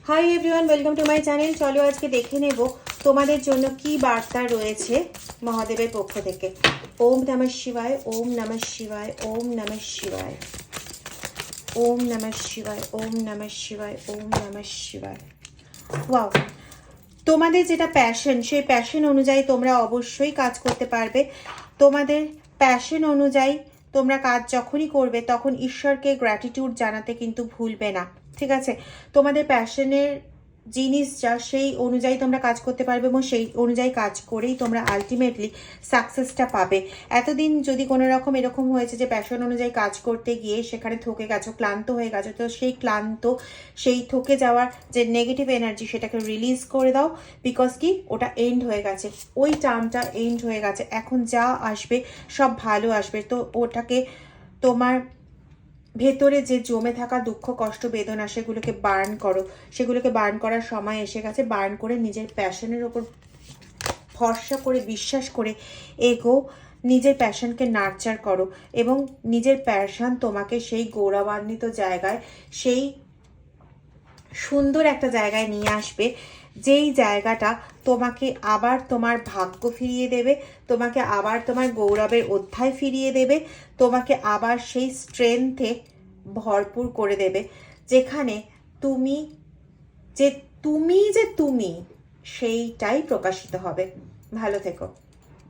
Hi everyone, welcome to my channel. চলো আজকে দেখে নেব তোমাদের জন্য কি বার্তা রয়েছে মহাদেবের পক্ষ থেকে। ওম নমঃ শিবায়, ওম নমঃ শিবায়, ওম নমঃ শিবায়, ওম নমঃ শিবায়, ওম নমঃ শিবায়, ওম নমঃ শিবায়। ওয়াও, তোমাদের যেটা প্যাশন, সেই প্যাশন অনুযায়ী তোমরা অবশ্যই কাজ করতে পারবে। তোমাদের প্যাশন অনুযায়ী তোমরা কাজ যখনই করবে তখন ঈশ্বরকে গ্র্যাটিটিউড জানাতে কিন্তু ভুলবে না, ঠিক আছে? তোমাদের প্যাশনের জিনিস যা, সেই অনুযায়ী তোমরা কাজ করতে পারবে এবং সেই অনুযায়ী কাজ করেই তোমরা আলটিমেটলি সাকসেসটা পাবে। এতদিন যদি কোনো রকম এরকম হয়েছে যে প্যাশন অনুযায়ী কাজ করতে গিয়ে সেখানে থকে গেছো, ক্লান্ত হয়ে গেছো, তো সেই ক্লান্ত, সেই থকে যাওয়ার যে নেগেটিভ এনার্জি, সেটাকে রিলিজ করে দাও। বিকজ কি, ওটা এন্ড হয়ে গেছে, ওই টার্মটা এন্ড হয়ে গেছে। এখন যা আসবে সব ভালো আসবে। তো ওটাকে, তোমার ভেতরে যে জমে থাকা দুঃখ, কষ্ট, বেদনা, সেগুলোকে বার্ন করো। সেগুলোকে বার্ন করার সময় এসে গেছে। বার্ন করে নিজের প্যাশনের ওপর ভরসা করে, বিশ্বাস করে এগো। নিজের প্যাশনকে নার্চার করো এবং নিজের প্যাশন তোমাকে সেই গৌরবান্বিত জায়গায়, সেই সুন্দর একটা জায়গায় নিয়ে আসবে, যেই জায়গাটা তোমাকে আবার তোমার ভাগ্য ফিরিয়ে দেবে, তোমাকে আবার তোমার গৌরবের অধ্যায় ফিরিয়ে দেবে, তোমাকে আবার সেই স্ট্রেংথে ভরপুর করে দেবে, যেখানে তুমি যে তুমি সেইটাই প্রকাশিত হবে। ভালো থেকো।